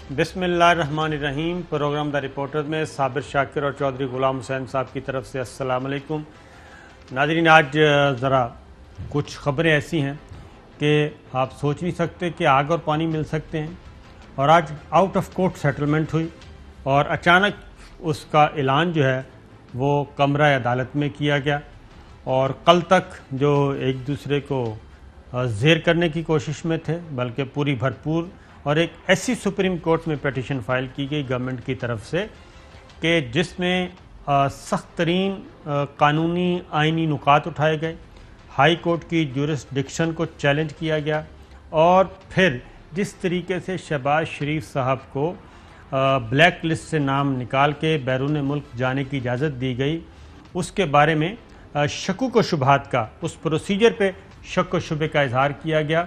بسم اللہ الرحمن الرحیم۔ پروگرام دا رپورٹر میں صابر شاکر اور چودھری غلام حسین صاحب کی طرف سے السلام علیکم۔ ناظرین، آج ذرا کچھ خبریں ایسی ہیں کہ آپ سوچ نہیں سکتے کہ آگ اور پانی مل سکتے ہیں، اور آج آؤٹ آف کورٹ سیٹلمنٹ ہوئی اور اچانک اس کا اعلان جو ہے وہ کمرہ عدالت میں کیا گیا، اور کل تک جو ایک دوسرے کو زیر کرنے کی کوشش میں تھے بلکہ پوری بھرپور، اور ایک ایسی سپریم کورٹ میں پیٹیشن فائل کی گئی گورنمنٹ کی طرف سے کہ جس میں سخت ترین قانونی آئینی نکات اٹھائے گئے، ہائی کورٹ کی جورسڈکشن کو چیلنج کیا گیا، اور پھر جس طریقے سے شہباز شریف صاحب کو بلیک لسٹ سے نام نکال کے بیرون ملک جانے کی اجازت دی گئی، اس کے بارے میں شکوک و شبہات کا، اس پروسیجر پہ شک و شبہ کا اظہار کیا گیا،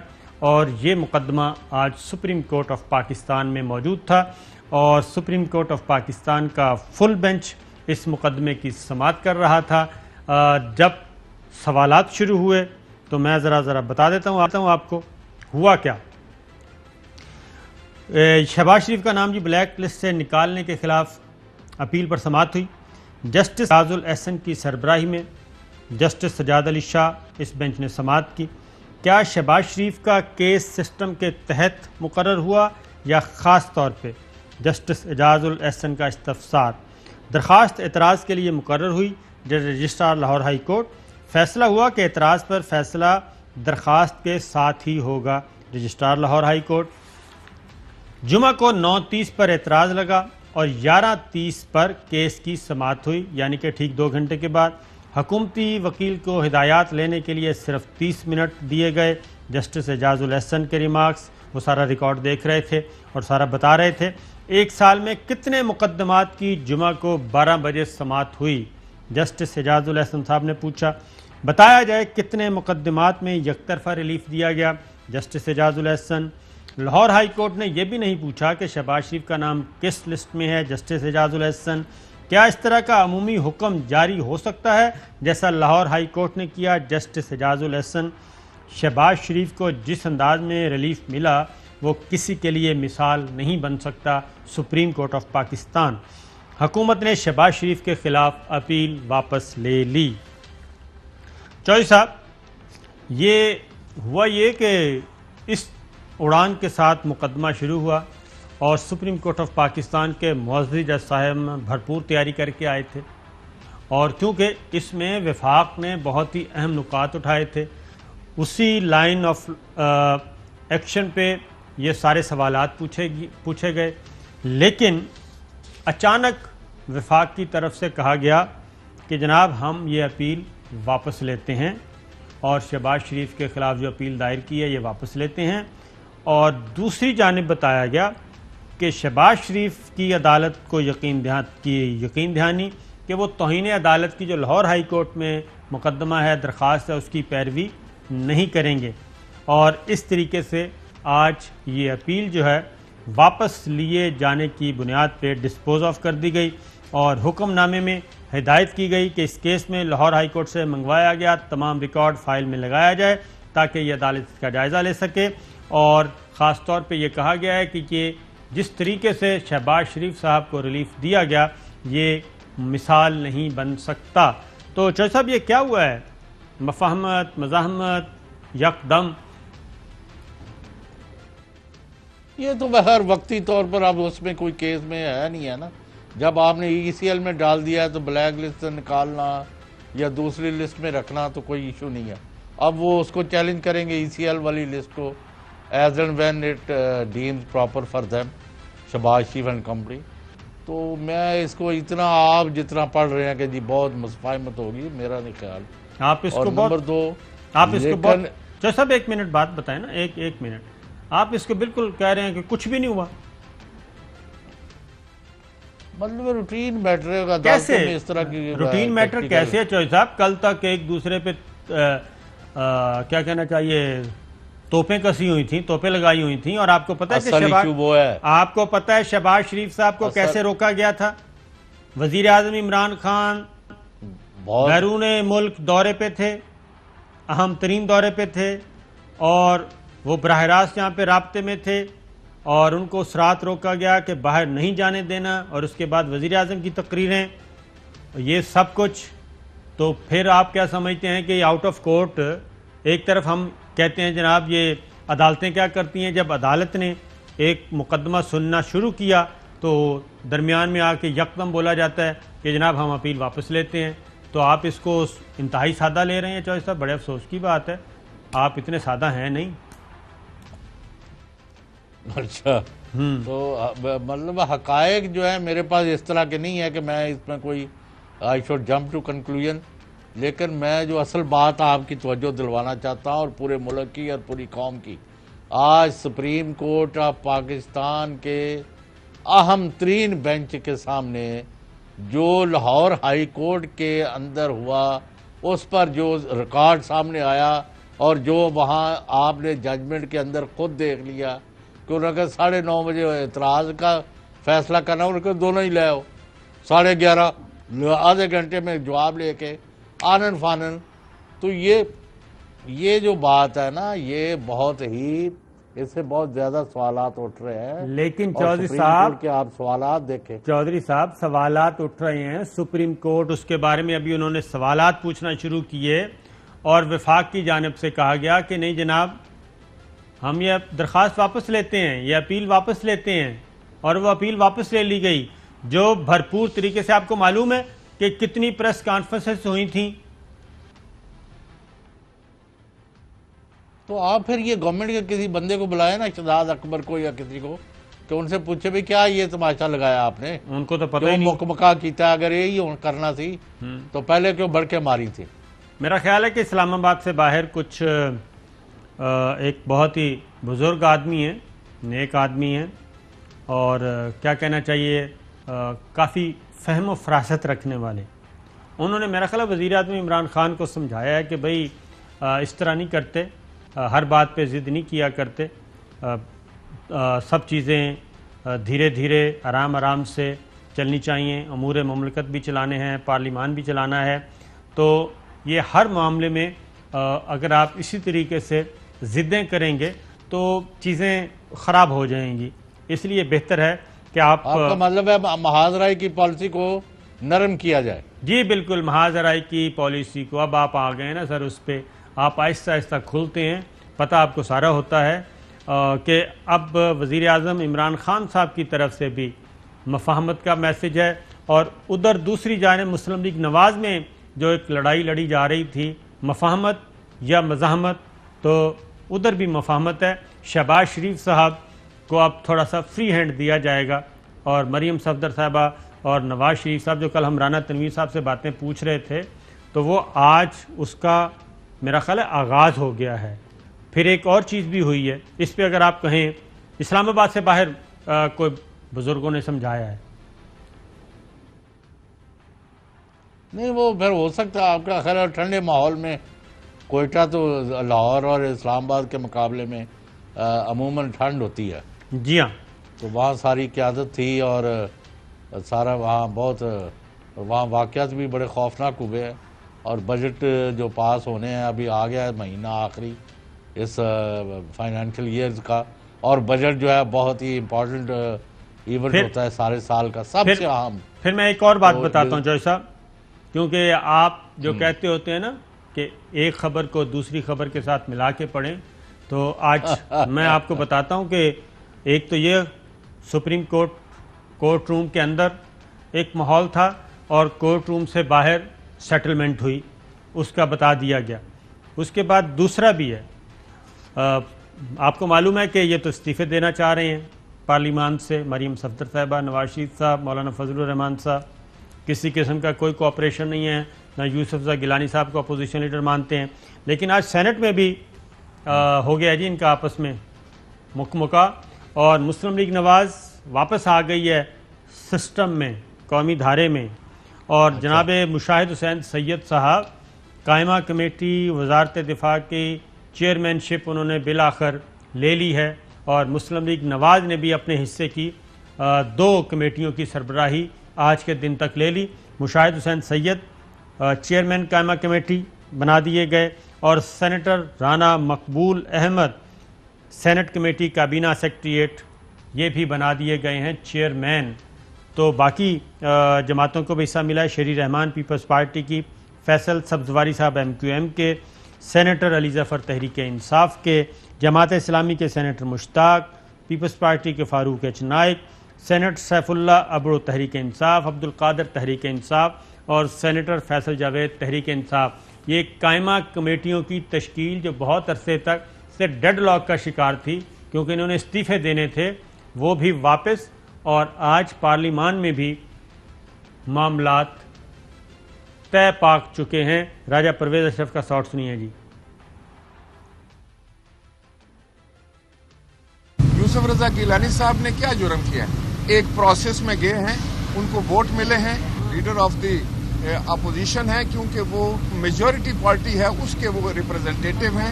اور یہ مقدمہ آج سپریم کورٹ آف پاکستان میں موجود تھا، اور سپریم کورٹ آف پاکستان کا فل بینچ اس مقدمے کی سماعت کر رہا تھا۔ جب سوالات شروع ہوئے تو میں ذرا بتا دیتا ہوں آپ کو ہوا کیا۔ شہباز شریف کا نام بلیک لسٹ سے نکالنے کے خلاف اپیل پر سماعت ہوئی۔ جسٹس راز الاحسن کی سربراہی میں جسٹس سجاد علی شاہ اس بینچ نے سماعت کی۔ کیا شہباز شریف کا کیس سسٹم کے تحت مقرر ہوا یا خاص طور پہ؟ جسٹس اعجاز الاحسن کا استفسار۔ درخواست اعتراض کے لیے مقرر ہوئی رجسٹرار لاہور ہائی کورٹ۔ فیصلہ ہوا کہ اعتراض پر فیصلہ درخواست کے ساتھ ہی ہوگا۔ Registrar Lahore high court. جمعہ کو 9:30 پر اعتراض لگا اور 11:30 پر کیس کی سماعت ہوئی، یعنی کہ ٹھیک 2 گھنٹے کے بعد۔ حکومتی وکیل کو ہدایات لینے کے لیے صرف 30 منٹ دیے گئے۔ جسٹس اعجاز الاحسن کے ریمارکس، وہ سارا ریکارڈ دیکھ رہے تھے اور سارا بتا رہے تھے۔ 1 سال میں کتنے مقدمات کی جمعہ کو 12 بجے سماعت ہوئی؟ جسٹس اعجاز الاحسن صاحب نے پوچھا۔ بتایا جائے کتنے مقدمات میں یک طرفہ ریلیف دیا گیا؟ Justice Ijaz ul Ahsan. Lahore high court نے یہ بھی نہیں پوچھا کہ شہباز شریف کا نام کس لسٹ میں ہے؟ جسٹس اعجاز الاحسن۔ کیا اس طرح کا عمومی حکم جاری ہو سکتا ہے جیسا لاہور ہائی کورٹ نے کیا؟ جسٹس اعجاز الاحسن۔ شہباز شریف کو جس انداز میں ریلیف ملا وہ کسی کے لیے مثال نہیں بن سکتا۔ Supreme court of Pakistan. حکومت نے شہباز شریف کے خلاف اپیل واپس لے لی۔ چودھری صاحب، یہ ہوا کہ اس اڑان کے ساتھ مقدمہ شروع ہوا، اور سپریم کورٹ آف پاکستان کے معزز جج صاحب بھرپور تیاری کر کے آئے تھے، اور کیونکہ اس میں وفاق نے بہت ہی اہم نکات اٹھائے تھے، اسی لائن آف ایکشن پہ یہ سارے سوالات پوچھے گئے، لیکن اچانک وفاق کی طرف سے کہا گیا کہ جناب ہم یہ اپیل واپس لیتے ہیں، اور شہباز شریف کے خلاف جو اپیل دائر کی ہے یہ واپس لیتے ہیں۔ اور دوسری جانب بتایا گیا کہ شہباز شریف کی عدالت کو یقین دہانی کہ وہ توہین عدالت کی جو لاہور ہائی کورٹ میں مقدمہ ہے، درخواست ہے، اس کی پیروی نہیں کریں گے، اور اس طریقے سے آج یہ اپیل جو ہے واپس لیے جانے کی بنیاد پہ ڈسپوز آف کر دی گئی، اور حکم نامے میں ہدایت کی گئی کہ اس کیس میں لاہور ہائی کورٹ سے منگوایا گیا تمام ریکارڈ فائل میں لگایا جائے تاکہ یہ عدالت اس کا جائزہ لے سکے، اور خاص طور پہ یہ کہا گیا ہے کہ یہ جس طریقے سے شہباز شریف صاحب کو ریلیف دیا گیا یہ مثال نہیں بن سکتا۔ تو چودھری صاحب، یہ کیا ہوا ہے؟ مفاہمت، مزاحمت، یکدم؟ یہ تو بہر وقتی طور پر اب اس میں کوئی کیس میں ہے نہیں ہے نا۔ جب آپ نے ECL میں ڈال دیا ہے تو بلیک لسٹ سے نکالنا یا دوسری لسٹ میں رکھنا تو کوئی ایشو نہیں ہے۔ اب وہ اس کو چیلنج کریں گے ECL والی لسٹ کو as and when it deems proper for them, Shehbaz Sharif and company. تو میں اس کو اتنا آپ جتنا پڑھ رہے ہیں کہ جی بہت مفاہمت ہوگی، میرا نہیں خیال۔ آپ اس اور کو نمبر 2 آپ اس کو بہت چودھری صاحب ایک منٹ بات بتائیں نا، ایک منٹ، آپ اس کو بالکل کہہ رہے ہیں کہ کچھ بھی نہیں ہوا، مطلب روٹین میٹر کا کیسے اس طرح کی روٹین میٹر کیسے ہے؟ چودھری صاحب، کل تک ایک دوسرے پہ کیا کہنا چاہیے توپیں کسی ہوئی تھیں، توپیں لگائی ہوئی تھیں، اور آپ کو پتہ ہے کہ شہباز شریف صاحب کو کیسے روکا گیا تھا؟ وزیر اعظم عمران خان بیرون ملک دورے پہ تھے، اہم ترین دورے پہ تھے، اور وہ براہ راست یہاں پہ رابطے میں تھے، اور ان کو اس رات روکا گیا کہ باہر نہیں جانے دینا، اور اس کے بعد وزیر اعظم کی تقریریں، یہ سب کچھ، تو پھر آپ کیا سمجھتے ہیں کہ یہ آؤٹ آف کورٹ؟ ایک طرف ہم کہتے ہیں جناب یہ عدالتیں کیا کرتی ہیں، جب عدالت نے ایک مقدمہ سننا شروع کیا تو درمیان میں آ کے یکدم بولا جاتا ہے کہ جناب ہم اپیل واپس لیتے ہیں. تو آپ اس کو انتہائی سادہ لے رہے ہیں چوہدری صاحب، بڑے افسوس کی بات ہے، آپ اتنے سادہ ہیں نہیں. اچھا، تو مطلب حقائق جو ہے میرے پاس اس طرح کے نہیں ہے کہ میں اس میں کوئی I should jump to conclusion, لیکن میں جو اصل بات آپ کی توجہ دلوانا چاہتا ہوں اور پورے ملک کی اور پوری قوم کی، آج سپریم کورٹ آف پاکستان کے اہم ترین بینچ کے سامنے جو لاہور ہائی کورٹ کے اندر ہوا، اس پر جو ریکارڈ سامنے آیا اور جو وہاں آپ نے ججمنٹ کے اندر خود دیکھ لیا کہ انہوں نے 9:30 بجے اعتراض کا فیصلہ کرنا، انہوں نے دونوں ہی لے آؤ، 11:30 آدھے گھنٹے میں جواب لے کے آنن فانن. تو یہ جو بات ہے نا، یہ بہت ہی، اس سے بہت زیادہ سوالات اٹھ رہے ہیں. لیکن اور چودھری سپریم صاحب، کورٹ کے آپ سوالات دیکھیں. چودھری صاحب سوالات اٹھ رہے ہیں، سپریم کورٹ اس کے بارے میں ابھی انہوں نے سوالات پوچھنا شروع کیے، اور وفاق کی جانب سے کہا گیا کہ نہیں جناب ہم یہ درخواست واپس لیتے ہیں، یہ اپیل واپس لیتے ہیں، اور وہ اپیل واپس لے لی گئی. جو بھرپور طریقے سے آپ کو معلوم ہے کہ کتنی پریس کانفرنسز ہوئی تھیں. تو آپ پھر یہ گورنمنٹ کے کسی بندے کو بلائے نا، شہزاد اکبر کو یا کسی کو، کہ ان سے پوچھے بھی کیا یہ تماشا لگایا آپ نے، ان کو تو پتہ جو ہی نہیں. مکمکا کیتا، اگر یہی کرنا تھی تو پہلے کیوں بڑھ کے ماری تھی. میرا خیال ہے کہ اسلام آباد سے باہر کچھ ایک بہت ہی بزرگ آدمی ہیں، نیک آدمی ہیں، اور کیا کہنا چاہیے کافی فہم و فراست رکھنے والے. انہوں نے میرا خیال ہے وزیر اعظم عمران خان کو سمجھایا ہے کہ بھئی اس طرح نہیں کرتے، ہر بات پہ ضد نہیں کیا کرتے، سب چیزیں دھیرے دھیرے آرام آرام سے چلنی چاہیے، امور مملکت بھی چلانے ہیں، پارلیمان بھی چلانا ہے. تو یہ ہر معاملے میں اگر آپ اسی طریقے سے ضدیں کریں گے تو چیزیں خراب ہو جائیں گی. اس لیے بہتر ہے کہ آپ کا مطلب ہے محاذ رائے کی پالیسی کو نرم کیا جائے. جی بالکل، محاذ رائے کی پالیسی کو اب آپ آ گئے ہیں نا سر، اس پہ آپ آہستہ آہستہ کھلتے ہیں، پتہ آپ کو سارا ہوتا ہے کہ اب وزیر اعظم عمران خان صاحب کی طرف سے بھی مفاہمت کا میسج ہے، اور ادھر دوسری جانب مسلم لیگ نواز میں جو ایک لڑائی لڑی جا رہی تھی مفاہمت یا مزاحمت، تو ادھر بھی مفاہمت ہے. شہباز شریف صاحب کو اب تھوڑا سا فری ہینڈ دیا جائے گا، اور مریم صفدر صاحبہ اور نواز شریف صاحب جو کل ہم رانا تنویر صاحب سے باتیں پوچھ رہے تھے، تو وہ آج اس کا میرا خیال ہے آغاز ہو گیا ہے. پھر ایک اور چیز بھی ہوئی ہے، اس پہ اگر آپ کہیں اسلام آباد سے باہر کوئی بزرگوں نے سمجھایا ہے؟ نہیں، وہ پھر ہو سکتا ہے آپ کا خیال ہے ٹھنڈے ماحول میں، کوئٹہ تو لاہور اور اسلام آباد کے مقابلے میں عموماً ٹھنڈ ہوتی ہے. جی ہاں، تو وہاں ساری قیادت تھی، اور سارا وہاں بہت، وہاں واقعات بھی بڑے خوفناک ہوئے ہیں. اور بجٹ جو پاس ہونے ہیں، ابھی آ گیا ہے مہینہ آخری اس فائنینشیل ایئرز کا، اور بجٹ جو ہے بہت ہی امپورٹنٹ ایونٹ ہوتا ہے سارے سال کا، سب سے اہم. پھر میں ایک اور بات بتاتا ہوں جوہری صاحب، کیونکہ آپ جو کہتے ہوتے ہیں نا کہ ایک خبر کو دوسری خبر کے ساتھ ملا کے پڑھیں، تو آج میں آپ کو بتاتا ہوں کہ ایک تو یہ سپریم کورٹ روم کے اندر ایک ماحول تھا، اور کورٹ روم سے باہر سیٹلمنٹ ہوئی، اس کا بتا دیا گیا. اس کے بعد دوسرا بھی ہے، آپ کو معلوم ہے کہ یہ تو استعفے دینا چاہ رہے ہیں پارلیمان سے، مریم صفدر صاحبہ، نواز شریف صاحب، مولانا فضل الرحمان صاحب. کسی قسم کا کوئی کوآپریشن نہیں ہے، نہ یوسف زئی گیلانی صاحب کو اپوزیشن لیڈر مانتے ہیں. لیکن آج سینٹ میں بھی ہو گیا جی ان کا آپس میں مکمکا، اور مسلم لیگ نواز واپس آ گئی ہے سسٹم میں، قومی دھارے میں. اور جناب مشاہد حسین سید صاحب قائمہ کمیٹی وزارت دفاع کی چیئرمین شپ انہوں نے بالآخر لے لی ہے، اور مسلم لیگ نواز نے بھی اپنے حصے کی 2 کمیٹیوں کی سربراہی آج کے دن تک لے لی. مشاہد حسین سید چیئرمین قائمہ کمیٹی بنا دیے گئے، اور سینیٹر رانا مقبول احمد سینٹ کمیٹی کابینہ سیکریٹریٹ یہ بھی بنا دیے گئے ہیں چیئرمین۔ تو باقی جماعتوں کو بھی حصہ ملا ہے، شہری رحمان پیپلز پارٹی کی، فیصل سبزواری صاحب MQM کے، سینیٹر علی ظفر تحریک انصاف کے، جماعت اسلامی کے سینیٹر مشتاق، پیپلز پارٹی کے فاروق ایچ نائک، سینیٹر سیف اللہ ابڑو تحریک انصاف، عبد القادر تحریک انصاف اور سینیٹر فیصل جاوید تحریک انصاف۔ یہ قائمہ کمیٹیوں کی تشکیل جو بہت عرصے تک سے ڈیڈ لاک کا شکار تھی کیونکہ انہوں نے استعفے دینے تھے، وہ بھی واپس، اور آج پارلیمان میں بھی معاملات طے پاک چکے ہیں۔ راجہ پرویز اشرف کا شاٹ سنیے جی۔ یوسف رضا گیلانی صاحب نے کیا جرم کیا ہے؟ ایک پروسیس میں گئے ہیں، ان کو ووٹ ملے ہیں، لیڈر آف دی اپوزیشن ہے کیونکہ وہ میجورٹی پارٹی ہے، اس کے وہ ریپرزنٹیٹو ہیں۔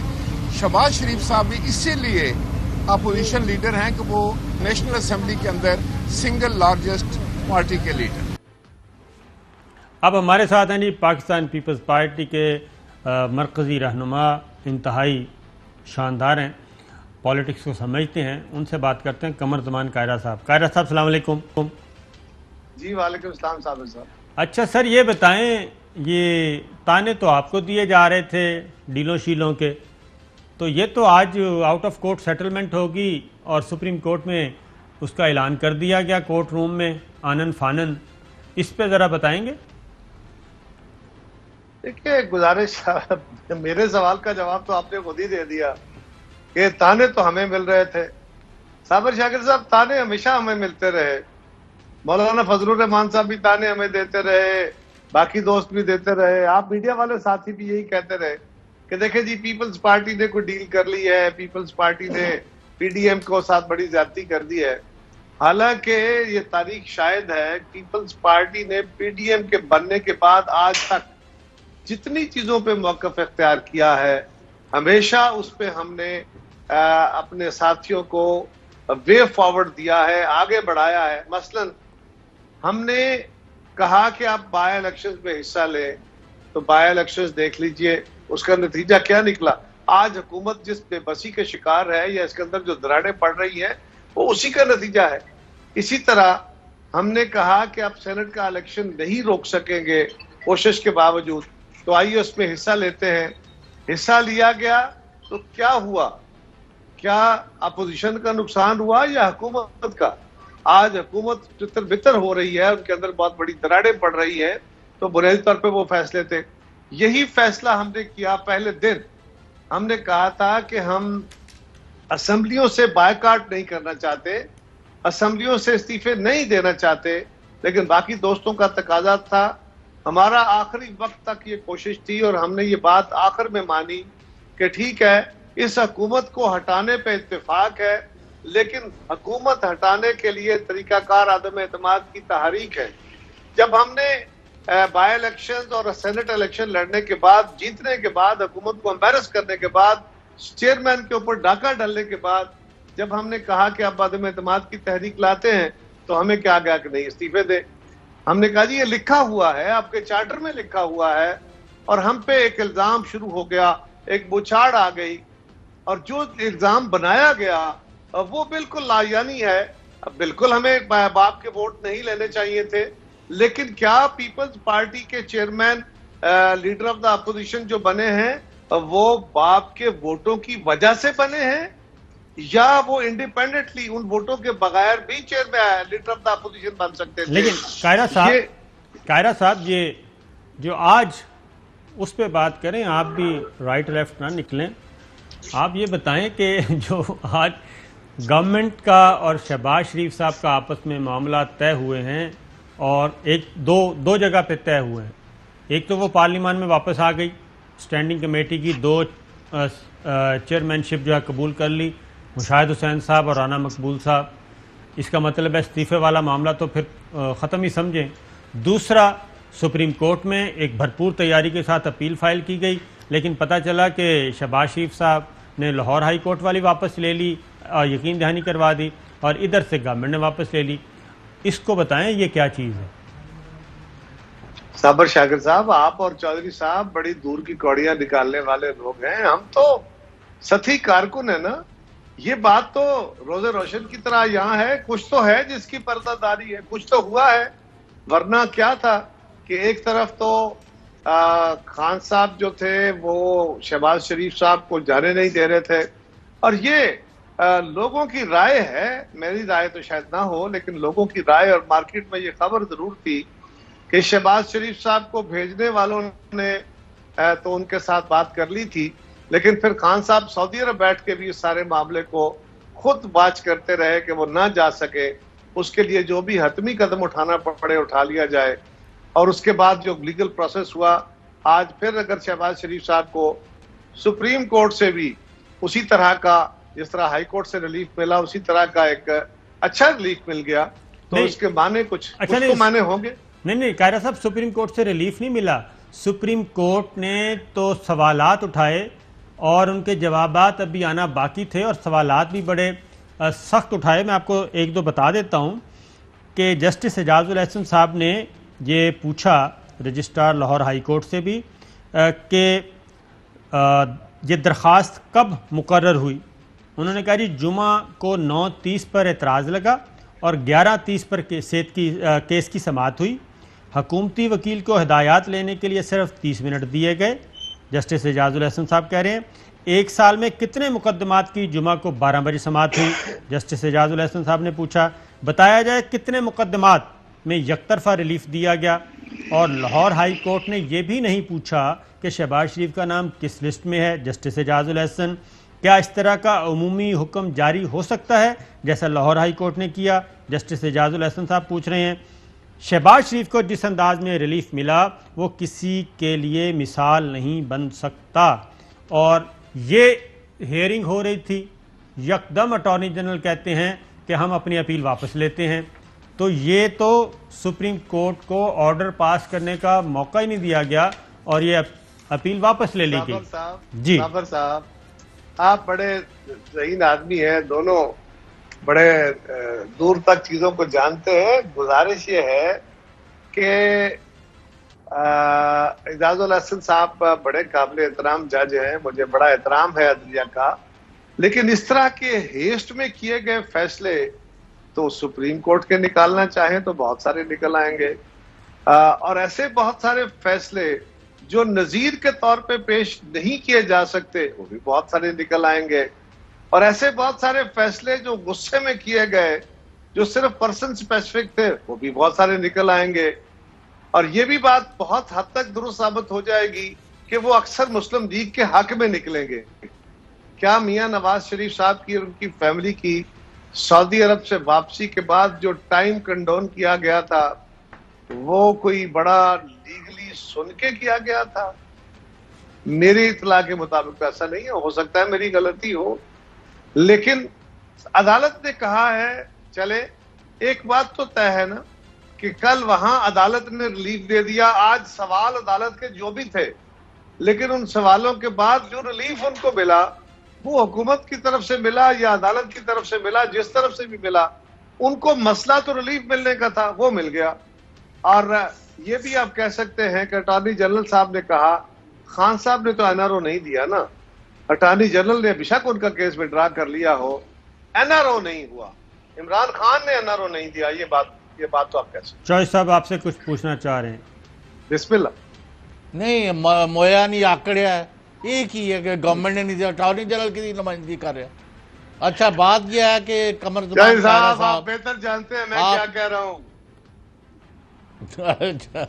شہباز شریف صاحب بھی اسی لیے اپوزیشن لیڈر ہیں کہ وہ نیشنل اسمبلی کے اندر سنگل لارجسٹ پارٹی کے لیڈر۔ اب ہمارے ساتھ ہیں جی پاکستان پیپلز پارٹی کے مرکزی رہنما، انتہائی شاندار ہیں، پولیٹکس کو سمجھتے ہیں، ان سے بات کرتے ہیں۔ قمر زمان قاہرہ صاحب۔ قاہرہ صاحب السلام علیکم۔ جی وعلیکم السلام صاحب۔ اچھا سر، یہ بتائیں، یہ تانے تو آپ کو دیے جا رہے تھے ڈیلوں شیلوں کے، تو یہ تو آج آؤٹ آف کورٹ سیٹلمنٹ ہوگی اور سپریم کورٹ میں اس کا اعلان کر دیا گیا کورٹ روم میں آنن فانن، اس پہ ذرا بتائیں گے؟ دیکھیے گزارش، میرے سوال کا جواب تو آپ نے خود ہی دے دیا کہ تانے تو ہمیں مل رہے تھے۔ صابر شاکر صاحب، تانے ہمیشہ ہمیں ملتے رہے، مولانا فضل الرحمان صاحب بھی تانے ہمیں دیتے رہے، باقی دوست بھی دیتے رہے، آپ میڈیا والے ساتھی بھی یہی کہتے رہے کہ دیکھیں جی پیپلز پارٹی نے کوئی ڈیل کر لی ہے، پیپلز پارٹی نے PDM کو ساتھ بڑی زیادتی کر دی ہے۔ حالانکہ یہ تاریخ شاہد ہے، پیپلز پارٹی نے PDM کے بننے کے بعد آج تک جتنی چیزوں پہ موقف اختیار کیا ہے، ہمیشہ اس پہ ہم نے اپنے ساتھیوں کو وے فارورڈ دیا ہے، آگے بڑھایا ہے۔ مثلا ہم نے کہا کہ آپ بائی الیکشنز میں حصہ لیں، تو بائی الیکشنز دیکھ لیجئے، اس کا نتیجہ کیا نکلا۔ آج حکومت جس بے بسی کے شکار ہے یا اس کے اندر جو دراڑیں پڑ رہی ہیں وہ اسی کا نتیجہ ہے۔ اسی طرح ہم نے کہا کہ آپ سینٹ کا الیکشن نہیں روک سکیں گے کوشش کے باوجود، تو آئیے اس میں حصہ لیتے ہیں۔ حصہ لیا گیا تو کیا ہوا؟ کیا اپوزیشن کا نقصان ہوا یا حکومت کا؟ آج حکومت تتر بتر ہو رہی ہے، ان کے اندر بہت بڑی دراڑیں پڑ رہی ہیں، تو بنیادی طور پہ وہ فیصلے تھے۔ یہی فیصلہ ہم نے کیا پہلے دن۔ ہم نے کہا تھا کہ ہم اسمبلیوں سے بائیکاٹ نہیں کرنا چاہتے، اسمبلیوں سے استعفے نہیں دینا چاہتے، لیکن باقی دوستوں کا تقاضا تھا۔ ہمارا آخری وقت تک یہ کوشش تھی اور ہم نے یہ بات آخر میں مانی کہ ٹھیک ہے، اس حکومت کو ہٹانے پہ اتفاق ہے، لیکن حکومت ہٹانے کے لیے طریقہ کار عدم اعتماد کی تحریک ہے۔ جب ہم نے بائی الیکشن اور سینٹ الیکشن لڑنے کے بعد، جیتنے کے بعد، حکومت کو امبیرس کرنے کے بعد، چیئرمین کے اوپر ڈاکہ ڈالنے کے بعد، جب ہم نے کہا کہ اب عدم اعتماد کی تحریک لاتے ہیں، تو ہمیں کیا گیا کہ نہیں استعفے دیں۔ ہم نے کہا جی یہ لکھا ہوا ہے، آپ کے چارٹر میں لکھا ہوا ہے، اور ہم پہ ایک الزام شروع ہو گیا، ایک بچھاڑ آ گئی، اور جو الزام بنایا گیا وہ بالکل لایعنی ہے۔ بالکل ہمیں باپ کے ووٹ نہیں لینے چاہیے تھے، لیکن کیا پیپلز پارٹی کے chairman, leader of the opposition جو بنے ہیں، وہ باپ کے ووٹوں کی وجہ سے بنے ہیں یا وہ انڈیپینڈنٹلی ان ووٹوں کے بغیر بھی chairman, leader of the opposition بن سکتے تھے؟ لیکن قاہرہ صاحب، یہ جو آج اس پہ بات کریں، آپ بھی رائٹ لیفٹ نہ نکلیں، آپ یہ بتائیں کہ جو آج گورنمنٹ کا اور شہباز شریف صاحب کا آپس میں معاملات طے ہوئے ہیں، اور دو جگہ پہ طے ہوئے ہیں۔ ایک تو وہ پارلیمان میں واپس آ گئی، اسٹینڈنگ کمیٹی کی 2 چیئرمین شپ جو ہے قبول کر لی، مشاہد حسین صاحب اور رانا مقبول صاحب۔ اس کا مطلب ہے استعفے والا معاملہ تو پھر ختم ہی سمجھیں۔ دوسرا، سپریم کورٹ میں ایک بھرپور تیاری کے ساتھ اپیل فائل کی گئی، لیکن پتہ چلا کہ شہباز شریف صاحب نے لاہور ہائی کورٹ والی واپس لے لی، یقین دہانی کروا دی، اور ادھر سے گورنمنٹ نے واپس لے لی۔ اس کو بتائیں یہ کیا چیز ہے؟ صابر شاکر صاحب، آپ اور چودھری صاحب بڑی دور کی کوڑیاں نکالنے والے لوگ ہیں، ہم تو ساتھی کارکن ہیں نا۔ یہ بات تو روز روشن کی طرح یہاں ہے، کچھ تو ہے جس کی پردہ داری ہے، کچھ تو ہوا ہے، ورنہ کیا تھا کہ ایک طرف تو خان صاحب جو تھے وہ شہباز شریف صاحب کو جانے نہیں دے رہے تھے، اور یہ لوگوں کی رائے ہے، میری رائے تو شاید نہ ہو، لیکن لوگوں کی رائے، اور مارکیٹ میں یہ خبر ضرور تھی کہ شہباز شریف صاحب کو بھیجنے والوں نے تو ان کے ساتھ بات کر لی تھی، لیکن پھر خان صاحب سعودی عرب بیٹھ کے بھی اس سارے معاملے کو خود واچ کرتے رہے کہ وہ نہ جا سکے، اس کے لیے جو بھی حتمی قدم اٹھانا پڑے اٹھا لیا جائے، اور اس کے بعد جو لیگل پروسیس ہوا، آج پھر اگر شہباز شریف صاحب کو سپریم کورٹ سے بھی اسی طرح کا، جس طرح ہائی کورٹ سے ریلیف ملا، اسی طرح کا ایک اچھا ریلیف مل گیا، تو اس کے معنی کچھ تو معنی ہوں گے۔ نہیں قاہرہ صاحب، سپریم کورٹ سے ریلیف نہیں ملا، سپریم کورٹ نے تو سوالات اٹھائے اور ان کے جوابات ابھی آنا باقی تھے، اور سوالات بھی بڑے سخت اٹھائے۔ میں آپ کو ایک دو بتا دیتا ہوں کہ جسٹس اعجاز الاحسن صاحب نے یہ پوچھا رجسٹرار لاہور ہائی کورٹ سے بھی کہ یہ درخواست کب مقرر ہوئی۔ انہوں نے کہا جی جمعہ کو 9:30 پر اعتراض لگا اور 11:30 پر کیس کی سماعت ہوئی۔ حکومتی وکیل کو ہدایات لینے کے لیے صرف 30 منٹ دیے گئے۔ جسٹس اعجاز الاحسن صاحب کہہ رہے ہیں ایک سال میں کتنے مقدمات کی جمعہ کو 12 بجے سماعت ہوئی۔ جسٹس اعجاز الاحسن صاحب نے پوچھا بتایا جائے کتنے مقدمات میں یک طرفہ ریلیف دیا گیا، اور لاہور ہائی کورٹ نے یہ بھی نہیں پوچھا کہ شہباز شریف کا نام کس لسٹ میں ہے۔ جسٹس اعجاز الاحسن کیا اس طرح کا عمومی حکم جاری ہو سکتا ہے جیسا لاہور ہائی کورٹ نے کیا؟ جسٹس اعجاز الاحسن صاحب پوچھ رہے ہیں شہباز شریف کو جس انداز میں ریلیف ملا وہ کسی کے لیے مثال نہیں بن سکتا، اور یہ ہیئرنگ ہو رہی تھی، یکدم اٹارنی جنرل کہتے ہیں کہ ہم اپنی اپیل واپس لیتے ہیں، تو یہ تو سپریم کورٹ کو آرڈر پاس کرنے کا موقع ہی نہیں دیا گیا اور یہ اپیل واپس لے لی گئی۔ جی صابر صاحب، آپ بڑے ذہین آدمی ہیں، دونوں بڑے دور تک چیزوں کو جانتے ہیں۔ گزارش یہ ہے کہ اعجاز الاحسن صاحب بڑے قابل احترام جج ہیں، مجھے بڑا احترام ہے عدلیہ کا، لیکن اس طرح کے ہیسٹ میں کیے گئے فیصلے تو سپریم کورٹ کے نکالنا چاہیں تو بہت سارے نکل آئیں گے، اور ایسے بہت سارے فیصلے جو نظیر کے طور پہ پیش نہیں کیے جا سکتے وہ بھی بہت سارے نکل آئیں گے، اور ایسے بہت سارے فیصلے جو غصے میں کیے گئے جو صرف پرسن اسپیسیفک تھے وہ بھی بہت سارے نکل آئیں گے، اور یہ بھی بات بہت حد تک درست ثابت ہو جائے گی کہ وہ اکثر مسلم لیگ کے حق میں نکلیں گے۔ کیا میاں نواز شریف صاحب کی اور ان کی فیملی کی سعودی عرب سے واپسی کے بعد جو ٹائم کنڈون کیا گیا تھا وہ کوئی بڑا لیگلی سن کے کیا گیا تھا؟ میری اطلاع کے مطابق ایسا نہیں ہے، ہو سکتا ہے میری غلطی ہو، لیکن عدالت نے کہا ہے چلے ایک بات تو طے ہے نا کہ کل وہاں عدالت نے ریلیف دے دیا، آج سوال عدالت کے جو بھی تھے، لیکن ان سوالوں کے بعد جو ریلیف ان کو ملا وہ حکومت کی طرف سے ملا یا عدالت کی طرف سے ملا، جس طرف سے بھی ملا، ان کو مسئلہ تو ریلیف ملنے کا تھا وہ مل گیا۔ اور یہ بھی آپ کہہ سکتے ہیں کہ اٹارنی جنرل صاحب نے کہا خان صاحب نے تو این آر او نہیں دیا نا، اٹارنی جنرل نے بے شک ان کا کیس وڈرا کر لیا ہو، این آر او نہیں ہوا، عمران خان نے این آر او نہیں دیا، یہ بات تو آپ کہہ سکتے۔ چوہے صاحب آپ سے کچھ پوچھنا چاہ رہے ہیں؟ بسم اللہ۔ نہیں مویا نہیں آکڑیا ہے، ایک ہی ہے کہ گورنمنٹ نے نہیں دیا، اٹارنی جنرل کی نمائندگی کر رہے ہیں۔ اچھا بات یہ ہے کہ قمر زمان صاحب آپ بہتر جانتے ہیں میں کیا کہہ رہا ہوں۔ اچھا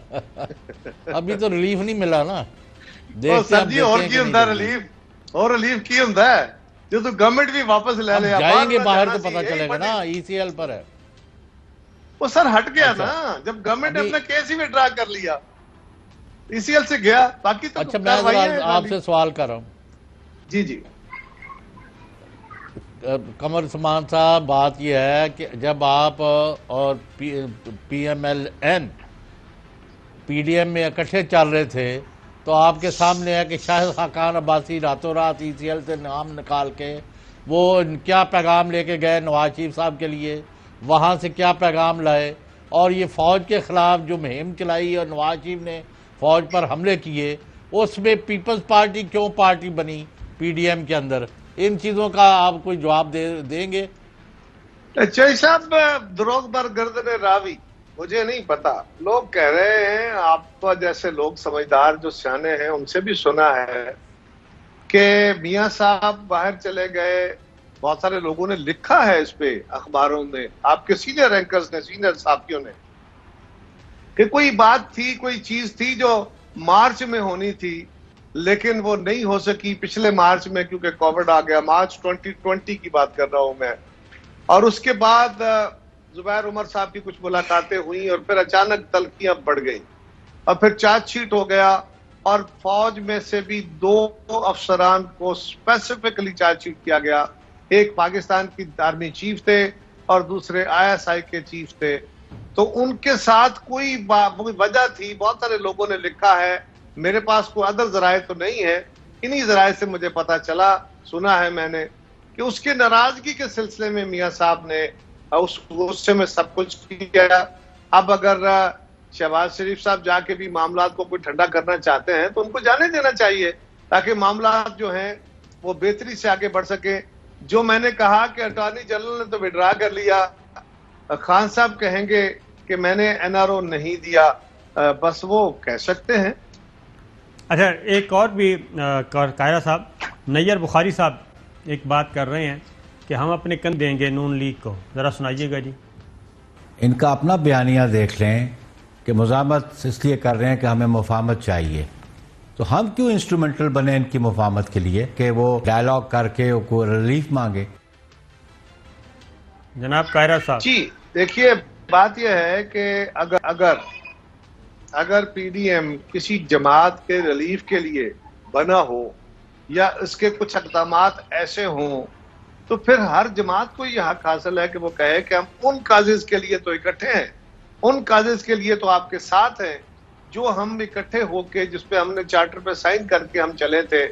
ابھی تو ریلیف نہیں ملا نا، سر جی اور کی ہوں ریلیف، اور ریلیف کی ہوں جو تو گورنمنٹ بھی واپس لے لیا، جائیں گے باہر تو پتہ چلے گا نا، ای سی ایل پر ہے وہ سر ہٹ گیا نا جب گورنمنٹ نے اپنا کیس ہی وڈرا کر لیا، ای سی ایل سے گیا، باقی تو اچھا میں آپ سے سوال کر رہا ہوں۔ جی جی قمر زمان صاحب، بات یہ ہے کہ جب آپ اور P M L N P D M میں اکٹھے چل رہے تھے تو آپ کے سامنے ہے کہ شاہد خاقان عباسی راتوں رات ای سی ایل سے نام نکال کے وہ کیا پیغام لے کے گئے نواز شریف صاحب کے لیے، وہاں سے کیا پیغام لائے، اور یہ فوج کے خلاف جو مہم چلائی اور نواز شریف نے فوج پر حملے کیے، اس میں پیپلز پارٹی کیوں پارٹی بنی پی ڈی ایم کے اندر، ان چیزوں کا آپ کوئی جواب دیں گے؟ چوہدری صاحب دروغ بر گردن راوی، مجھے نہیں پتا، لوگ کہہ رہے ہیں، آپ جیسے لوگ سمجھدار جو سیانے ہیں ان سے بھی سنا ہے کہ میاں صاحب باہر چلے گئے، بہت سارے لوگوں نے لکھا ہے اس پہ اخباروں میں، آپ کے سینئر رینکرز نے، سینئر صحافیوں نے، کہ کوئی بات تھی، کوئی چیز تھی جو مارچ میں ہونی تھی لیکن وہ نہیں ہو سکی پچھلے مارچ میں کیونکہ کووڈ آ گیا، مارچ 2020 کی بات کر رہا ہوں میں، اور اس کے بعد زبیر عمر صاحب کی کچھ ملاقاتیں ہوئیں اور پھر اچانک تلخیاں بڑھ گئی اور پھر چارج شیٹ ہو گیا، اور فوج میں سے بھی 2 افسران کو اسپیسیفکلی چارج شیٹ کیا گیا، ایک پاکستان کی آرمی چیف تھے اور دوسرے ISI کے چیف تھے، تو ان کے ساتھ کوئی وجہ تھی، بہت سارے لوگوں نے لکھا ہے، میرے پاس کوئی ادر ذرائع تو نہیں ہے، انہی ذرائع سے مجھے پتا چلا، سنا ہے میں نے، کہ اس کے ناراضگی کے سلسلے میں میاں صاحب نے اس غصے میں سب کچھ کیا۔ اب اگر شہباز شریف صاحب جا کے بھی معاملات کو کوئی ٹھنڈا کرنا چاہتے ہیں تو ان کو جانے دینا چاہیے تاکہ معاملات جو ہیں وہ بہتری سے آگے بڑھ سکے۔ جو میں نے کہا کہ اٹارنی جنرل نے تو وڈرا کر لیا، خان صاحب کہیں گے کہ میں نے NRO نہیں دیا، بس وہ کہہ سکتے ہیں۔ اچھا، ایک اور بھی قاہرہ صاحب، نیّر بخاری صاحب ایک بات کر رہے ہیں کہ ہم اپنے کن دیں گے نون لیگ کو، ذرا سنائیے گا جی۔ ان کا اپنا بیانیہ دیکھ لیں کہ مزاحمت اس لیے کر رہے ہیں کہ ہمیں مفاہمت چاہیے، تو ہم کیوں انسٹرومنٹل بنے ان کی مفاہمت کے لیے کہ وہ ڈائلاگ کر کے کو ریلیف مانگے؟ جناب قاہرہ صاحب جی دیکھیے، بات یہ ہے کہ اگر PDM کسی جماعت کے ریلیف کے لیے بنا ہو یا اس کے کچھ اقدامات ایسے ہوں تو پھر ہر جماعت کو یہ حق حاصل ہے کہ وہ کہے کہ ہم ان کازز کے لیے تو اکٹھے ہیں، ان کازز کے لیے تو آپ کے ساتھ ہیں جو ہم اکٹھے ہو کے، جس پہ ہم نے چارٹر پہ سائن کر کے ہم چلے تھے،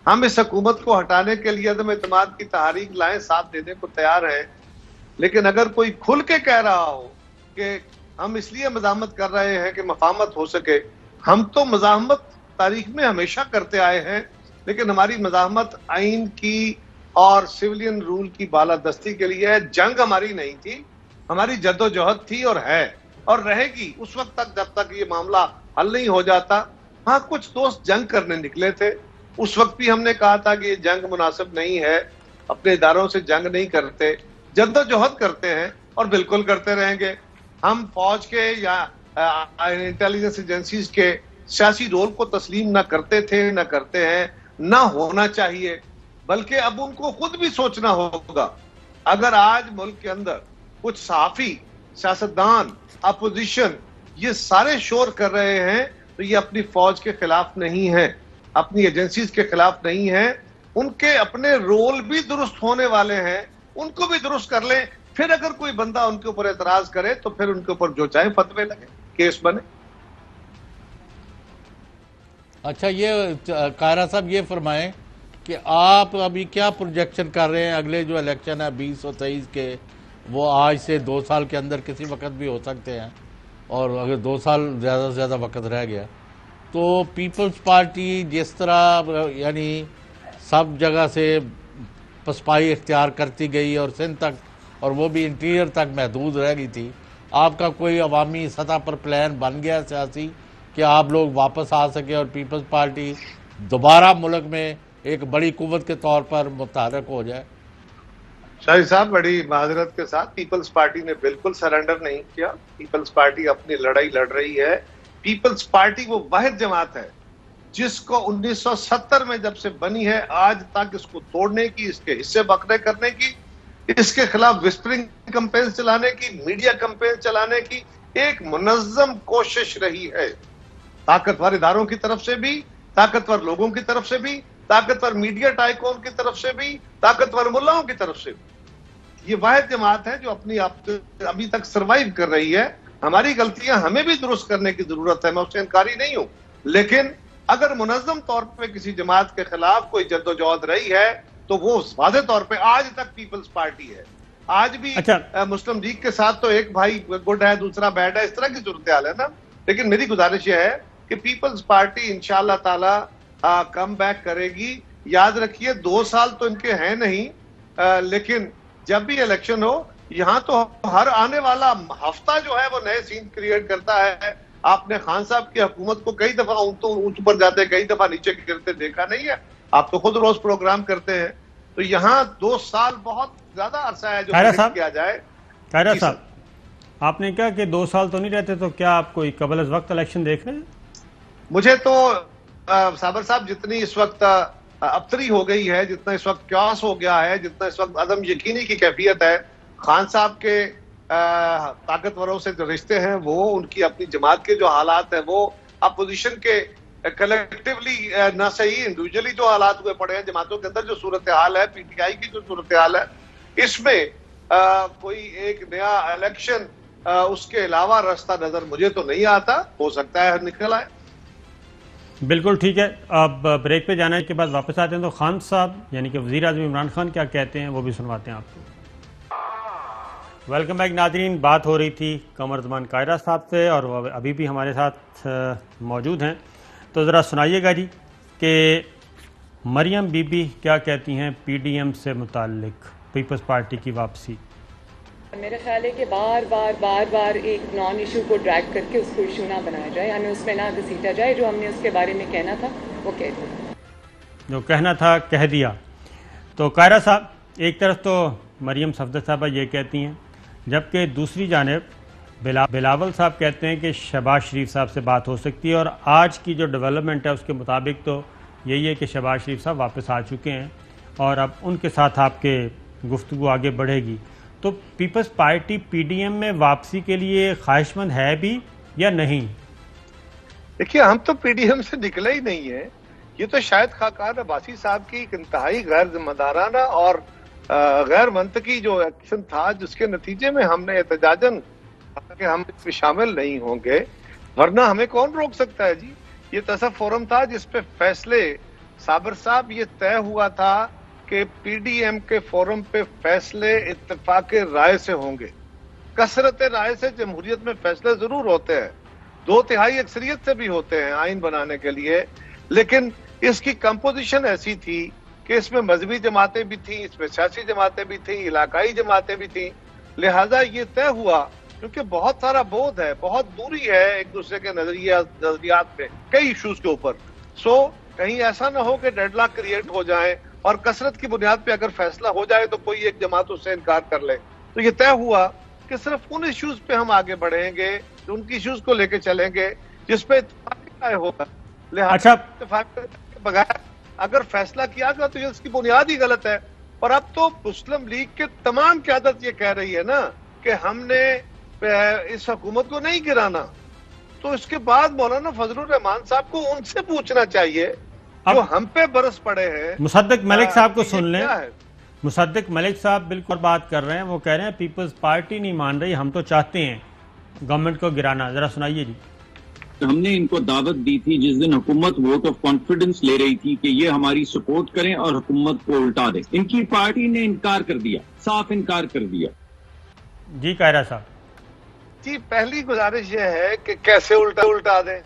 ہم اس حکومت کو ہٹانے کے لیے عدم اعتماد کی تحریک لائیں، ساتھ دینے کو تیار ہیں۔ لیکن اگر کوئی کھل کے کہہ رہا ہو کہ ہم اس لیے مزاحمت کر رہے ہیں کہ مفاہمت ہو سکے، ہم تو مزاحمت تاریخ میں ہمیشہ کرتے آئے ہیں، لیکن ہماری مزاحمت آئین کی اور سویلین رول کی بالادستی کے لیے ہے، جنگ ہماری نہیں تھی، ہماری جدوجہد تھی اور ہے اور رہے گی اس وقت تک جب تک یہ معاملہ حل نہیں ہو جاتا۔ ہاں، کچھ دوست جنگ کرنے نکلے تھے، اس وقت بھی ہم نے کہا تھا کہ یہ جنگ مناسب نہیں ہے، اپنے اداروں سے جنگ نہیں کرتے، جدوجہد کرتے ہیں اور بالکل کرتے رہیں گے۔ ہم فوج کے یا انٹیلیجنس ایجنسیز کے سیاسی رول کو تسلیم نہ کرتے تھے، نہ کرتے ہیں، نہ ہونا چاہیے، بلکہ اب ان کو خود بھی سوچنا ہوگا۔ اگر آج ملک کے اندر کچھ صحافی، سیاستدان، اپوزیشن یہ سارے شور کر رہے ہیں تو یہ اپنی فوج کے خلاف نہیں ہے، اپنی ایجنسیز کے خلاف نہیں ہے، ان کے اپنے رول بھی درست ہونے والے ہیں، ان کو بھی درست کر لیں۔ پھر اگر کوئی بندہ ان کے اوپر اعتراض کرے تو پھر ان کے اوپر جو چاہے فتوے لگے، کیس بنے۔ اچھا، یہ قاہرہ صاحب یہ فرمائیں کہ آپ ابھی کیا پروجیکشن کر رہے ہیں؟ اگلے جو الیکشن ہے 20 اور 23 کے، وہ آج سے 2 سال کے اندر کسی وقت بھی ہو سکتے ہیں، اور اگر 2 سال زیادہ سے زیادہ وقت رہ گیا تو پیپلز پارٹی جس طرح یعنی سب جگہ سے پسپائی اختیار کرتی گئی اور سندھ تک، اور وہ بھی انٹیریئر تک محدود رہ گئی تھی، آپ کا کوئی عوامی سطح پر پلان بن گیا سیاسی کہ آپ لوگ واپس آ سکے اور پیپلز پارٹی دوبارہ ملک میں ایک بڑی قوت کے طور پر متحرک ہو جائے؟ شاہی صاحب، بڑی معذرت کے ساتھ پیپلز پارٹی نے بالکل سرنڈر نہیں کیا، پیپلز پارٹی اپنی لڑائی لڑ رہی ہے۔ پیپلز پارٹی وہ واحد جماعت ہے جس کو 1970 میں جب سے بنی ہے آج تک اس کو توڑنے کی، اس کے حصے بکرے کرنے کی، اس کے خلاف وسپرنگ کمپین چلانے کی، میڈیا کمپین چلانے کی ایک منظم کوشش رہی ہے، طاقتور اداروں کی طرف سے بھی، طاقتور لوگوں کی طرف سے بھی، طاقتور میڈیا ٹائکون کی طرف سے بھی، طاقتور ملاؤں کی طرف سے بھی۔ یہ واحد جماعت ہے جو اپنی ابھی تک سروائیو کر رہی ہے۔ ہماری غلطیاں ہمیں بھی درست کرنے کی ضرورت ہے، میں اس سے انکاری نہیں ہوں، لیکن اگر منظم طور پہ کسی جماعت کے خلاف کوئی جدوجہد رہی ہے تو وہ واضح طور پہ آج تک پیپلز پارٹی ہے۔ آج بھی مسلم لیگ کے ساتھ تو ایک بھائی گڈ ہے، دوسرا بیڈ ہے، اس طرح کی صورتحال ہے نا، لیکن میری گزارش یہ ہے کہ پیپلز پارٹی انشاءاللہ تعالی کم بیک کرے گی یاد رکھیے 2 سال تو ان کے ہیں نہیں، لیکن جب بھی الیکشن ہو یہاں تو ہر آنے والا ہفتہ جو ہے وہ نئے سین کریٹ کرتا ہے. آپ نے خان صاحب کی حکومت کو کئی دفعہ اونچ پر جاتے کئی دفعہ نیچے گرتے دیکھا نہیں ہے. آپ تو خود روز پروگرام کرتے ہیں. تو یہاں 2 سال بہت زیادہ عرصہ ہے جو کیا جائے. قاہرہ صاحب آپ نے کہا کہ 2 سال تو نہیں رہتے، تو کیا آپ کوئی قبل از وقت الیکشن دیکھ رہے ہیں؟ مجھے تو صابر صاحب جتنی اس وقت ابتری ہو گئی ہے، جتنا اس وقت کیاس ہو گیا ہے، جتنا اس وقت عدم یقینی کی کیفیت ہے، خان صاحب کے طاقتوروں سے جو رشتے ہیں وہ، ان کی اپنی جماعت کے جو حالات ہیں وہ، اپوزیشن کے کلیکٹیولی نہ صحیح انڈیویجولی جو حالات ہوئے پڑے ہیں جماعتوں کے اندر، جو صورتحال ہے، پی ٹی آئی کی جو صورتحال ہے، اس میں کوئی ایک نیا الیکشن اس کے علاوہ راستہ نظر مجھے تو نہیں آتا. ہو سکتا ہے نکل آئے. بالکل ٹھیک ہے. اب بریک پہ جانے کے بعد واپس آتے ہیں تو خان صاحب یعنی کہ وزیر اعظم عمران خان کیا کہتے ہیں وہ بھی سنواتے ہیں آپ کو. ویلکم بیک ناظرین. بات ہو رہی تھی قمر زمان قاہرہ صاحب سے اور وہ ابھی بھی ہمارے ساتھ موجود ہیں. تو ذرا سنائیے گا جی کہ مریم بی بی کیا کہتی ہیں پی ڈی ایم سے متعلق پیپلز پارٹی کی واپسی. میرا خیال ہے کہ بار بار ایک نان ایشو کو ڈریگ کر کے اس کو ایشو نہ بنایا جائے، ہمیں اس میں نہ گھسیٹا جائے. جو ہم نے اس کے بارے میں کہنا تھا وہ کہہ دیا، جو کہنا تھا کہہ دیا. تو قاہرہ صاحب ایک طرف تو مریم صفدر صاحبہ یہ کہتی ہیں، جبکہ دوسری جانب بلاول صاحب کہتے ہیں کہ شہباز شریف صاحب سے بات ہو سکتی ہے. اور آج کی جو ڈیولپمنٹ ہے اس کے مطابق تو یہی ہے کہ شہباز شریف صاحب واپس آ چکے ہیں اور اب ان کے ساتھ آپ کے گفتگو آگے بڑھے گی. تو Peoples Party P D M میں واپسی کے لیے خواہش مند ہے بھی یا نہیں؟ دیکھیے ہم تو پی ڈی ایم سے نکلے ہی نہیں ہیں. یہ تو شاید خاقان عباسی صاحب کی ایک انتہائی غیر ذمہ دارانہ اور غیر منطقی جو ایکشن تھا، جس کے نتیجے میں ہم نے احتجاجاً کہ ہم اس میں شامل نہیں ہوں گے، ورنہ ہمیں کون روک سکتا ہے جی. یہ تو ایسا فورم تھا جس پہ فیصلے صابر صاحب یہ طے ہوا تھا کہ پی ڈی ایم کے فورم پہ فیصلے اتفاق رائے سے ہوں گے. کثرت رائے سے جمہوریت میں فیصلے ضرور ہوتے ہیں، 2/3 اکثریت سے بھی ہوتے ہیں آئین بنانے کے لیے، لیکن اس کی کمپوزیشن ایسی تھی کہ اس میں مذہبی جماعتیں بھی تھیں، اس میں سیاسی جماعتیں بھی تھیں، علاقائی جماعتیں بھی تھیں. لہٰذا یہ طے ہوا کیونکہ بہت سارا بودھ ہے، بہت دوری ہے ایک دوسرے کے نظریات میں کئی ایشوز کے اوپر. سو کہیں ایسا نہ ہو کہ ڈیڈ لاک کریٹ ہو جائے اور کثرت کی بنیاد پہ اگر فیصلہ ہو جائے تو کوئی ایک جماعت اس سے انکار کر لے. تو یہ طے ہوا کہ صرف ان ایشوز پہ ہم آگے بڑھیں گے، ان کی ایشوز کو لے کے چلیں گے جس پہ اتفاق رائے ہوگا. لہٰذا اتفاق کے بغیر اگر فیصلہ کیا گیا تو یہ اس کی بنیاد ہی غلط ہے. اور اب تو مسلم لیگ کے تمام قیادت یہ کہہ رہی ہے نا کہ ہم نے اس حکومت کو نہیں گرانا. تو اس کے بعد مولانا فضل الرحمان صاحب کو ان سے پوچھنا چاہیے جو ہم پہ برس پڑے ہیں. مصدق ملک صاحب کو سن لیں. مصدق ملک صاحب بالکل بات کر رہے ہیں، وہ کہہ رہے ہیں پیپلز پارٹی نہیں مان رہی، ہم تو چاہتے ہیں گورنمنٹ کو گرانا. ذرا سنائیے جی. ہم نے ان کو دعوت دی تھی جس دن حکومت ووٹ آف کانفیڈنس لے رہی تھی کہ یہ ہماری سپورٹ کریں اور حکومت کو الٹا دیں. ان کی پارٹی نے انکار کر دیا، صاف انکار کر دیا. جی قاہرہ صاحب. جی پہلی گزارش یہ ہے کہ کیسے الٹا دیں.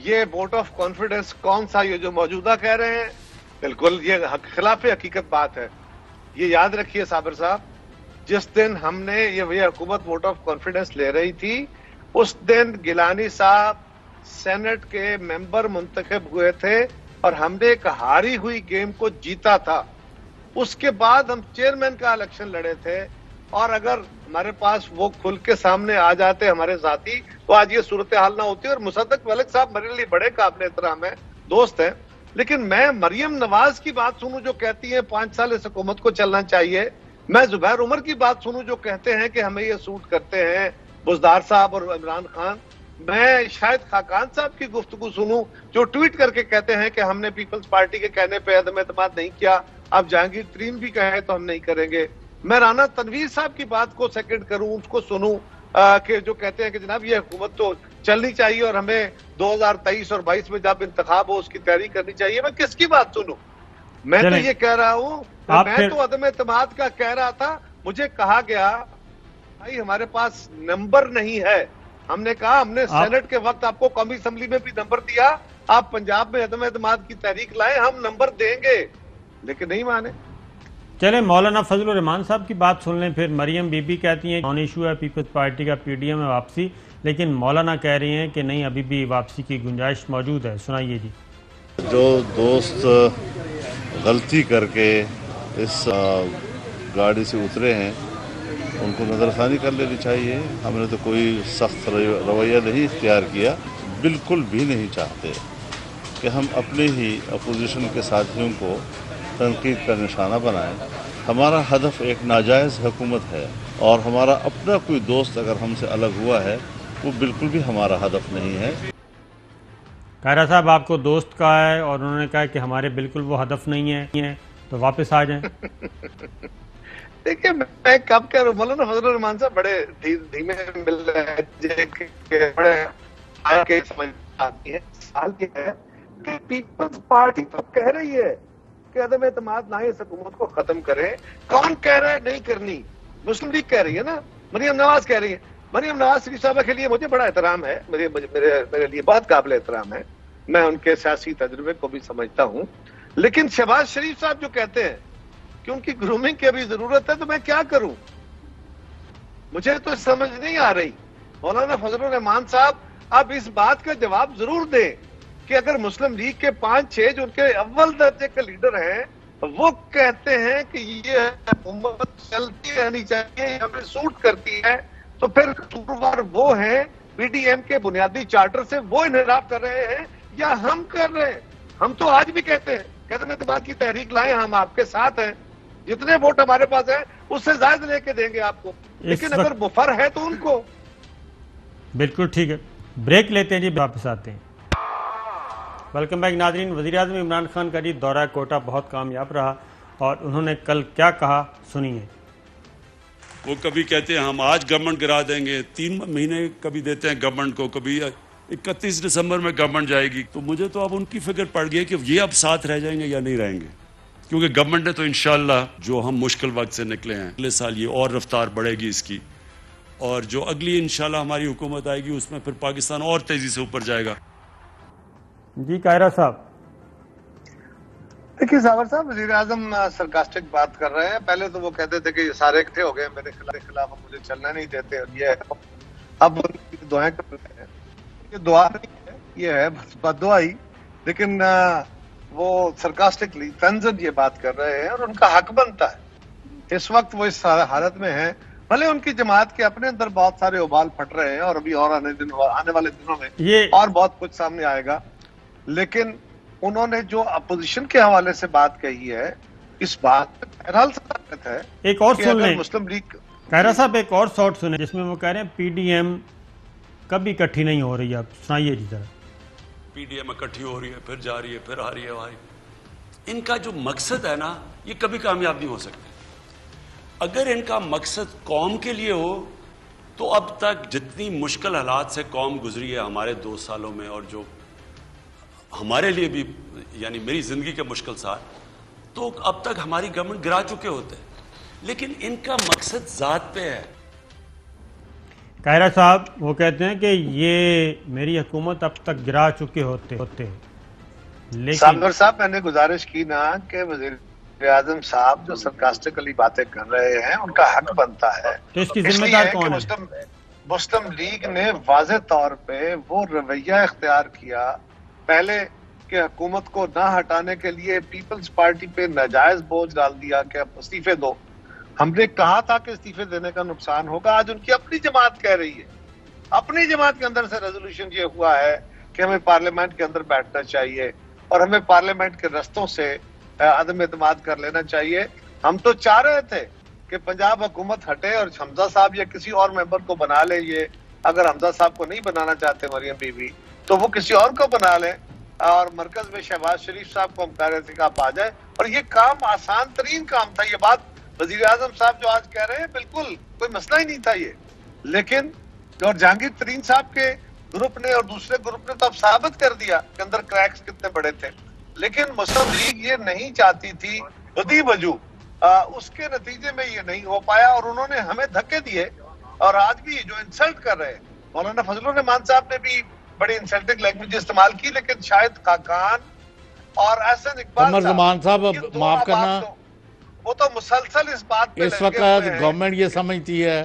یہ ووٹ آف کانفیڈنس کون سا یہ جو موجودہ کہہ رہے ہیں، بالکل یہ خلاف حقیقت بات ہے. یہ یاد رکھیے صابر صاحب، جس دن ہم نے یہ حکومت ووٹ آف کانفیڈنس لے رہی تھی اس دن گیلانی صاحب سینٹ کے ممبر منتخب ہوئے تھے اور ہم نے ایک ہاری ہوئی گیم کو جیتا تھا. اس کے بعد ہم چیئرمین کا الیکشن لڑے تھے اور اگر ہمارے پاس وہ کھل کے سامنے آ جاتے ہمارے ساتھی تو آج یہ صورتحال نہ ہوتی. اور مصدق ملک صاحب میرے لیے بڑے قابل احترام ہیں، دوست ہیں، لیکن میں مریم نواز کی بات سنوں جو کہتی ہیں 5 سال اس حکومت کو چلنا چاہیے، میں زبیر عمر کی بات سنوں جو کہتے ہیں کہ ہمیں یہ سوٹ کرتے ہیں بزدار صاحب اور عمران خان، میں شاید خاقان صاحب کی گفتگو سنوں جو ٹویٹ کر کے کہتے ہیں کہ ہم نے پیپلز پارٹی کے کہنے پہ عدم اعتماد نہیں کیا، اب جہانگیر ترین بھی کہے تو ہم نہیں کریں گے. میں رانا تنویر صاحب کی بات کو سیکنڈ کروں، اس کو سنوں کہ جو کہتے ہیں کہ جناب یہ حکومت تو چلنی چاہیے اور ہمیں 2023 اور 22 میں جب انتخاب ہو اس کی تیاری کرنی چاہیے. میں کس کی بات سنوں؟ میں تو یہ کہہ رہا ہوں، میں تو عدم اعتماد کا کہہ رہا تھا. مجھے کہا گیا بھائی ہمارے پاس نمبر نہیں ہے. ہم نے کہا ہم نے سینٹ کے وقت آپ کو قومی اسمبلی میں بھی نمبر دیا آپ پنجاب میں عدم اعتماد کی تحریک لائیں، ہم نمبر دیں گے، لیکن نہیں مانے۔ چلیں مولانا فضل الرحمان صاحب کی بات سن لیں پھر۔ مریم بی بی کہتی ہیں نان ایشو ہے پیپلز پارٹی کا پی ڈی ایم میں واپسی، لیکن مولانا کہہ رہی ہیں کہ نہیں ابھی بھی واپسی کی گنجائش موجود ہے۔ سنائیے جی۔ جو دوست غلطی کر کے اس گاڑی سے اترے ہیں ان کو نظر ثانی کر لینی چاہیے۔ ہم نے تو کوئی سخت رویہ نہیں اختیار کیا، بالکل بھی نہیں چاہتے کہ ہم اپنے ہی اپوزیشن کے ساتھیوں کو تنقید کا نشانہ بنائیں۔ ہمارا ہدف ایک ناجائز حکومت ہے، اور ہمارا اپنا کوئی دوست اگر ہم سے الگ ہوا ہے وہ بالکل بھی ہمارا ہدف نہیں ہے۔ قاہرہ صاحب آپ کو دوست کہا ہے اور انہوں نے کہا کہ ہمارے بالکل وہ ہدف نہیں ہے، تو واپس آ جائیں۔ دیکھیے میں کب کہہ رہا ہوں، مولانا فضل الرحمان صاحب بڑے دھیمے مل رہے ہیں، بڑے سمجھ آتی ہے۔ سوال یہ ہے کہ پیپلز پارٹی تو کہہ رہی ہے کہ عدم اعتماد نہ اس حکومت کو ختم کرے، کون کہہ رہا ہے نہیں کرنی؟ مسلم لیگ کہہ رہی ہے نا، مریم نواز کہہ رہی ہے۔ مریم نواز شریف صاحبہ کے لیے مجھے بڑا احترام ہے، میرے لیے بہت قابل احترام ہے، میں ان کے سیاسی تجربے کو بھی سمجھتا ہوں، لیکن شہباز شریف صاحب جو کہتے ہیں کہ ان کی گرومنگ کی ابھی ضرورت ہے، تو میں کیا کروں؟ مجھے تو سمجھ نہیں آ رہی۔ مولانا فضل الرحمان صاحب اب اس بات کا جواب ضرور دیں کہ اگر مسلم لیگ کے 5-6 جو ان کے اول درجے کے لیڈر ہیں وہ کہتے ہیں کہ یہ حکومت چلتی رہنی چاہیے، ہمیں سوٹ کرتی ہے، تو پھر قصوروار وہ ہیں پی ڈی ایم کے بنیادی چارٹر سے، وہ انحراف کر رہے ہیں یا ہم کر رہے ہیں؟ ہم تو آج بھی کہتے ہیں کہ عدم اعتماد کی تحریک لائیں، ہم آپ کے ساتھ ہیں، جتنے ووٹ ہمارے پاس ہیں اس سے زائد لے کے دیں گے آپ کو، لیکن اگر مفر ہے تو ان کو۔ بالکل ٹھیک ہے، بریک لیتے ہیں جی، واپس آتے ہیں۔ ویلکم بیک ناظرین۔ وزیراعظم عمران خان کا جی دورہ کوٹا بہت کامیاب رہا، اور انہوں نے کل کیا کہا سنیے۔ وہ کبھی کہتے ہیں ہم آج گورنمنٹ گرا دیں گے، 3 مہینے کبھی دیتے ہیں گورنمنٹ کو، کبھی 31 دسمبر میں گورنمنٹ جائے گی، تو مجھے تو اب ان کی فکر پڑ گئی کہ یہ اب ساتھ رہ جائیں گے یا نہیں رہیں گے، کیونکہ گورنمنٹ نے تو انشاءاللہ جو ہم مشکل وقت سے نکلے ہیں، اگلے سال یہ اور رفتار بڑھے گی اس کی، اور جو اگلی انشاءاللہ ہماری حکومت آئے گی اس میں پھر پاکستان اور تیزی سے اوپر جائے گا۔ جی قاہرہ صاحب۔ دیکھیے صابر صاحب، وزیر اعظم سرکاسٹک بات کر رہے ہیں۔ پہلے تو وہ کہتے تھے کہ یہ سارے اکٹھے ہو گئے میرے خلاف، مجھے چلنا نہیں دیتے، اور یہ اب ان کی دعائیں کر رہے ہیں۔ یہ دعا نہیں ہے، یہ ہے بد دعا ہی، لیکن وہ سرکاسٹکلی طنزاً یہ بات کر رہے ہیں، اور ان کا حق بنتا ہے۔ اس وقت وہ اس حالت میں ہیں، بھلے ان کی جماعت کے اپنے اندر بہت سارے ابال پھٹ رہے ہیں، اور ابھی اور آنے والے دنوں میں اور بہت کچھ سامنے آئے گا، لیکن انہوں نے جو اپوزیشن کے حوالے سے بات کہی ہے، اس بات میں بہرحال صداقت ہے۔ ایک اور سن لیں مسلم لیگ، قاہرہ صاحب ایک اور شارٹ سنیں جس میں وہ کہہ رہے ہیں پی ڈی ایم کبھی اکٹھی نہیں ہو رہی ہے، آپ سنائیے جی ذرا۔ پی ڈی ایم اکٹھی ہو رہی ہے، پھر جا رہی ہے، پھر آ رہی ہے بھائی، ان کا جو مقصد ہے نا یہ کبھی کامیاب نہیں ہو سکتے۔ اگر ان کا مقصد قوم کے لیے ہو تو اب تک جتنی مشکل حالات سے قوم گزری ہے ہمارے 2 سالوں میں، اور جو ہمارے لیے بھی یعنی میری زندگی کے مشکل سال، تو اب تک ہماری گورنمنٹ گرا چکے ہوتے، لیکن ان کا مقصد ذات پہ ہے۔ قاہرہ صاحب وہ کہتے ہیں کہ یہ میری حکومت اب تک گرا چکے ہوتے لیکن سامور صاحب میں نے گزارش کی نا کہ وزیر اعظم صاحب جو سرکاسٹکلی باتیں کر رہے ہیں ان کا حق بنتا ہے، تو اس کی ذمہ دار کون ہے؟ مسلم لیگ نے واضح طور پہ وہ رویہ اختیار کیا پہلے کہ حکومت کو نہ ہٹانے کے لیے پیپلز پارٹی پہ ناجائز بوجھ ڈال دیا کہ اب استعفے دو۔ ہم نے کہا تھا کہ استعفے دینے کا نقصان ہوگا، آج ان کی اپنی جماعت کہہ رہی ہے، اپنی جماعت کے اندر سے ریزولوشن یہ ہوا ہے کہ ہمیں پارلیمنٹ کے اندر بیٹھنا چاہیے اور ہمیں پارلیمنٹ کے رستوں سے عدم اعتماد کر لینا چاہیے۔ ہم تو چاہ رہے تھے کہ پنجاب حکومت ہٹے اور حمزہ صاحب یا کسی اور ممبر کو بنا لے، یہ اگر حمزہ صاحب کو نہیں بنانا چاہتے مریم بی بی تو وہ کسی اور کو بنا لیں، اور مرکز میں شہباز شریف صاحب کو ہم کہہ رہے تھے کہ آپ آ جائیں، اور یہ کام آسان ترین کام تھا۔ یہ بات وزیر اعظم صاحب جو آج کہہ رہے ہیں بالکل کوئی مسئلہ ہی نہیں تھا یہ، لیکن اور جہانگیر ترین صاحب کے گروپ نے اور دوسرے گروپ نے تو اب ثابت کر دیا کہ اندر کریکس کتنے بڑے تھے، لیکن مسلم لیگ یہ نہیں چاہتی تھی بدی وجو، اس کے نتیجے میں یہ نہیں ہو پایا، اور انہوں نے ہمیں دھکے دیے، اور آج بھی جو انسلٹ کر رہے ہیں مولانا فضل الرحمان صاحب نے بھی بڑی انسلٹنگ لینگویج استعمال کی، لیکن شاہد خاقان اور احسن اقبال قمر زمان صاحب یہ دو معاف احباب کرنا، وہ تو مسلسل اس بات پہ اس لگے وقت ہوئے ہیں۔ گورنمنٹ یہ سمجھتی ہے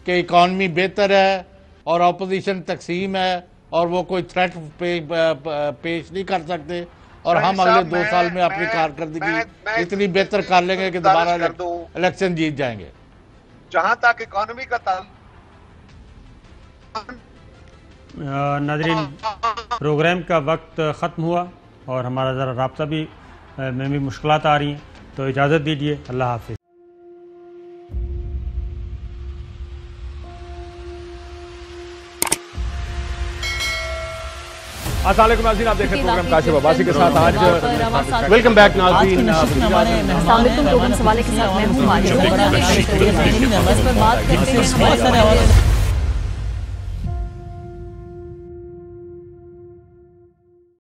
کہ اکانومی بہتر ہے اور اپوزیشن تقسیم ہے اور وہ کوئی تھریٹ پیش نہیں کر سکتے، اور ہم اگلے 2 سال میں اپنی کارکردگی اتنی بہتر کر لیں گے کہ دوبارہ الیکشن جیت جائیں گے۔ جہاں تک اکانومی کا تعلق، ناظرین پروگرام کا وقت ختم ہوا اور ہمارا ذرا رابطہ بھی میں بھی مشکلات آ رہی ہیں، تو اجازت دیجیے، اللہ حافظ۔ السلام علیکم ناظرین، آپ دیکھ رہے ہیں پروگرام کاشف عباسی کے ساتھ آج ویلکم بیک ناظرین۔ السلام علیکم، پروگرام سوالے کے ساتھ میں ہوں